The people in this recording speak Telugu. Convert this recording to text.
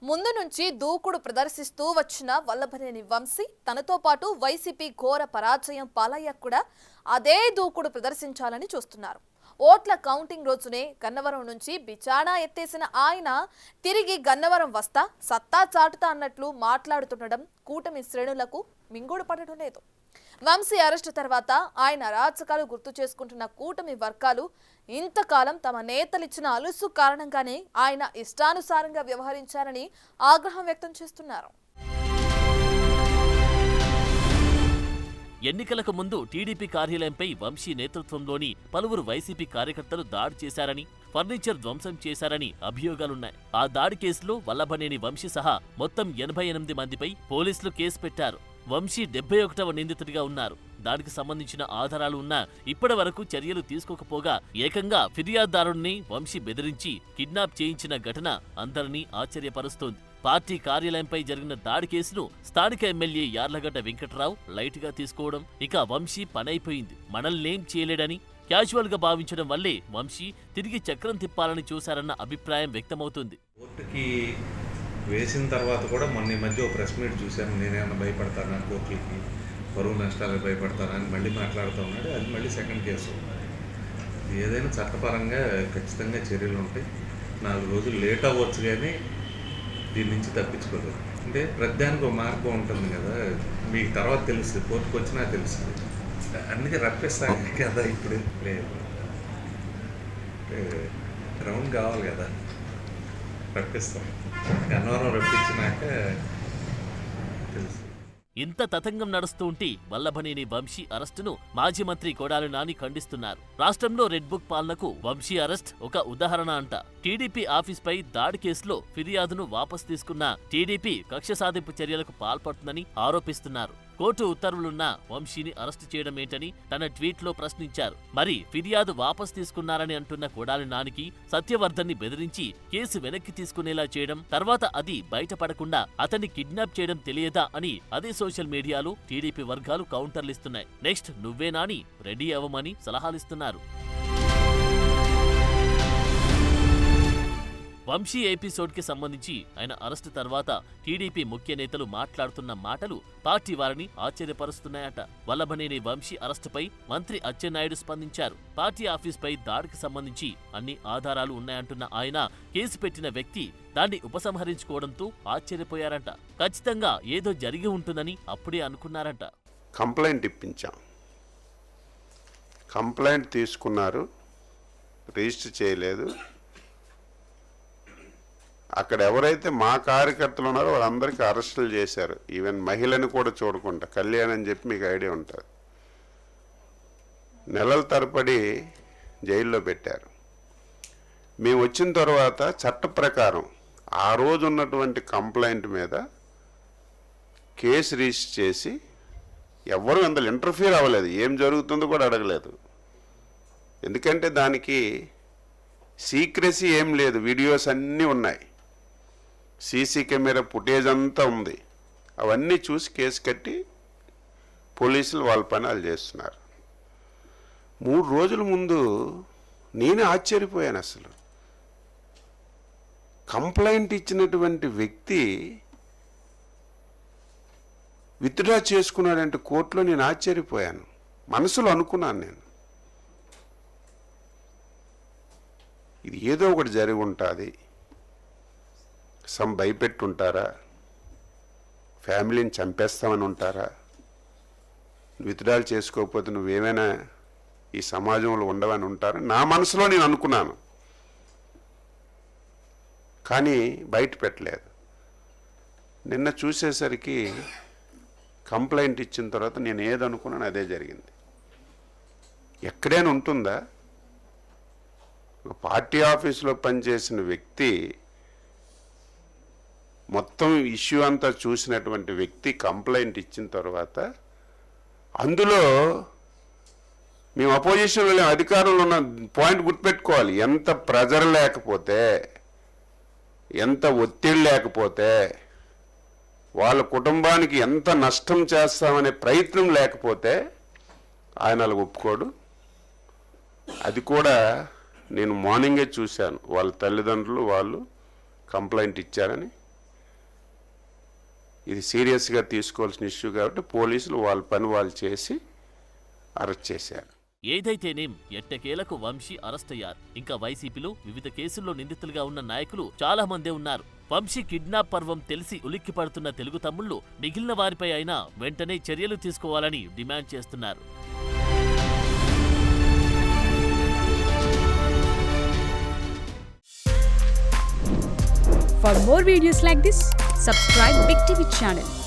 ముందు నుంచి దూకుడు ప్రదర్శిస్తూ వచ్చిన వల్లభనేని వంశీ తనతో పాటు వైసీపీ ఘోర పరాజయం పాలయ్యాక కూడా అదే దూకుడు ప్రదర్శించాలని చూస్తున్నారు. ఓట్ల కౌంటింగ్ రోజునే గన్నవరం నుంచి బిచానా ఎత్తేసిన ఆయన తిరిగి గన్నవరం వస్తా సత్తా చాటుతా అన్నట్లు మాట్లాడుతుండడం కూటమి శ్రేణులకు మింగుడు పడడం లేదు. వంశీ అరెస్టు తర్వాత ఆయన అరాచకాలు గుర్తు చేసుకుంటున్న కూటమి వర్గాలు ఇంతకాలం తమ నేతలిచ్చిన అలుసు కారణంగానే ఆయన ఇష్టానుసారంగా వ్యవహరించారని ఆగ్రహం వ్యక్తం చేస్తున్నారు. ఎన్నికలకు ముందు టీడీపీ కార్యాలయంపై వంశీ నేతృత్వంలోని పలువురు వైసీపీ కార్యకర్తలు దాడి చేశారని, ఫర్నిచర్ ధ్వంసం చేశారని అభియోగాలున్నాయి. ఆ దాడి కేసులో వల్లభనేని వంశీ సహా మొత్తం 88 మందిపై పోలీసులు కేసు పెట్టారు. వంశీ 71వ నిందితుడిగా ఉన్నారు. దానికి సంబంధించిన ఆధారాలు ఉన్నా ఇప్పటి వరకు చర్యలు తీసుకోకపోగా ఏకంగా ఫిర్యాదుదారుణ్ణి వంశీ బెదిరించి కిడ్నాప్ చేయించిన ఘటన అందరినీ ఆశ్చర్యపరుస్తోంది. పార్టీ కార్యాలయంపై జరిగిన దాడి కేసును స్థానిక ఎమ్మెల్యే యార్లగడ్డ వెంకట్రావు లైట్గా తీసుకోవడం, ఇక వంశీ పనైపోయింది, మనల్నేం చేయలేడని క్యాజువల్ గా భావించడం వల్లే వంశీ తిరిగి చక్రం తిప్పాలని చూశారన్న అభిప్రాయం వ్యక్తమవుతుంది. కోర్టుకి వేసిన తర్వాత కూడా మొన్న ఈ మధ్య ఒక ప్రెస్ మీట్ చూశాను. నేనేమన్నా భయపడతానా, కోర్టులకి పరువు నష్టాలకు భయపడతానా అని మళ్ళీ మాట్లాడుతూ ఉన్నాడు. అది మళ్ళీ సెకండ్ కేసు. ఏదైనా చట్టపరంగా ఖచ్చితంగా చర్యలు ఉంటాయి. 4 రోజులు లేట్ అవ్వచ్చు, కానీ దీని నుంచి తప్పించుకోలేదు. అంటే ప్రతిదానికి ఒక మార్గం ఉంటుంది కదా, మీకు తర్వాత తెలుస్తుంది, కోర్టుకు వచ్చినా తెలుస్తుంది. అందుకే రప్పిస్తాను కదా, ఇప్పుడు లేదు గ్రౌండ్ కావాలి కదా, రప్పిస్తాం. గన్నవరం రప్పించినాక తెలుసు. ఇంత తతంగం నడుస్తూ ఉంటే వల్లభనేని వంశీ అరెస్టును మాజీ మంత్రి కొడాలి నాని ఖండిస్తున్నారు. రాష్ట్రంలో రెడ్ బుక్ పాలనకు వంశీ అరెస్ట్ ఒక ఉదాహరణ అంట. టీడీపీ ఆఫీస్పై దాడి కేసులో ఫిర్యాదును వాపసు తీసుకున్న టీడీపీ కక్ష సాధింపు చర్యలకు పాల్పడుతుందని ఆరోపిస్తున్నారు. కోర్టు ఉత్తర్వులున్నా వంశీని అరెస్టు చేయడం ఏంటని తన ట్వీట్లో ప్రశ్నించారు. మరి ఫిర్యాదు వాపసు తీసుకున్నారని అంటున్న కొడాలి నానికి సత్యవర్ధన్ని బెదిరించి కేసు వెనక్కి తీసుకునేలా చేయడం, తర్వాత అది బయటపడకుండా అతన్ని కిడ్నాప్ చేయడం తెలియదా అని అదే సోషల్ మీడియాలో టీడీపీ వర్గాలు కౌంటర్లిస్తున్నాయి. నెక్స్ట్ నువ్వే నాని రెడీ అవ్వమని సలహాలిస్తున్నారు. వంశీ ఎపిసోడ్కి సంబంధించి ఆయన అరెస్టు తర్వాత టీడీపీ ముఖ్య నేతలు మాట్లాడుతున్న మాటలు పార్టీ వారిని ఆశ్చర్యపరుస్తున్నాయట. వల్లభనేని వంశీ అరెస్టుపై మంత్రి అచ్చెన్నాయుడు స్పందించారు. పార్టీ ఆఫీస్పై దాడికి సంబంధించి అన్ని ఆధారాలు ఉన్నాయంటున్న ఆయన కేసు పెట్టిన వ్యక్తి దాన్ని ఉపసంహరించుకోవడంతో ఆశ్చర్యపోయారంట. ఖచ్చితంగా ఏదో జరిగి ఉంటుందని అప్పుడే అనుకున్నారంట. కంప్లైంట్ ఇప్పించాం, కంప్లైంట్ తీసుకున్నారు, రిజిస్టర్ చేయలేదు. అక్కడ ఎవరైతే మా కార్యకర్తలు ఉన్నారో వాళ్ళందరికీ అరెస్టులు చేశారు. ఈవెన్ మహిళను కూడా చూడకుండా, కళ్యాణ్ అని చెప్పి మీకు ఐడియా ఉంటుంది, నెలల తరబడి జైల్లో పెట్టారు. మేము వచ్చిన తర్వాత చట్ట ప్రకారం ఆ రోజు ఉన్నటువంటి కంప్లైంట్ మీద కేసు రిజిస్టర్ చేసి ఎవ్వరూ అందులో ఇంటర్ఫియర్ అవ్వలేదు, ఏం జరుగుతుందో కూడా అడగలేదు. ఎందుకంటే దానికి సీక్రెసీ ఏం లేదు, వీడియోస్ అన్నీ ఉన్నాయి, సీసీ కెమెరా ఫుటేజ్ అంతా ఉంది. అవన్నీ చూసి కేసు కట్టి పోలీసులు వాళ్ళ పని వాళ్ళు చేస్తున్నారు. 3 రోజుల ముందు నేను ఆశ్చర్యపోయాను. అసలు కంప్లైంట్ ఇచ్చినటువంటి వ్యక్తి విత్డ్రా చేసుకున్నాడంటే కోర్టులో నేను ఆశ్చర్యపోయాను. మనసులో అనుకున్నాను నేను, ఇది ఏదో ఒకటి జరిగి ఉంటుంది, భయపెట్టుంటారా, ఫ్యామిలీని చంపేస్తామని ఉంటారా, విత్డ్రాల్ చేసుకోకపోతే నువ్వేమైనా ఈ సమాజంలో ఉండవని ఉంటారా, నా మనసులో నేను అనుకున్నాను. కానీ బయట పెట్టలేదు. నిన్న చూసేసరికి కంప్లైంట్ ఇచ్చిన తర్వాత నేను ఏదనుకున్నాను అదే జరిగింది. ఎక్కడైనా ఉంటుందా, పార్టీ ఆఫీసులో పనిచేసిన వ్యక్తి, మొత్తం ఇష్యూ అంతా చూసినటువంటి వ్యక్తి కంప్లైంట్ ఇచ్చిన తర్వాత అందులో మేము అపోజిషన్లో అధికారంలో ఉన్న పాయింట్ గుర్తుపెట్టుకోవాలి, ఎంత ప్రెజర్ లేకపోతే, ఎంత ఒత్తిడి లేకపోతే, వాళ్ళ కుటుంబానికి ఎంత నష్టం చేస్తామనే ప్రయత్నం లేకపోతే ఆయన అలా ఒప్పుకోడు. అది కూడా నేను మార్నింగే చూశాను, వాళ్ళ తల్లిదండ్రులు వాళ్ళు కంప్లైంట్ ఇచ్చారని. ఇది సీరియస్గా తీసుకోవాల్సిన ఇష్యూ కాబట్టి పోలీసులు వాళ్ళ పని వాళ్ళు చేసి అరెస్ట్ చేశారు. ఏదైతేనేం ఎట్టకేలకు వంశీ అరెస్ట్ అయ్యారు. ఇంకా వైసీపీలో వివిధ కేసుల్లో నిందితులుగా ఉన్న నాయకులు చాలా మందే ఉన్నారు. వంశీ కిడ్నాప్ పర్వం తెలిసి ఉలిక్కి పడుతున్న తెలుగు తమ్ముళ్లు మిగిలిన వారిపై అయినా వెంటనే చర్యలు తీసుకోవాలని డిమాండ్ చేస్తున్నారు. For more videos like this, subscribe Big TV channel.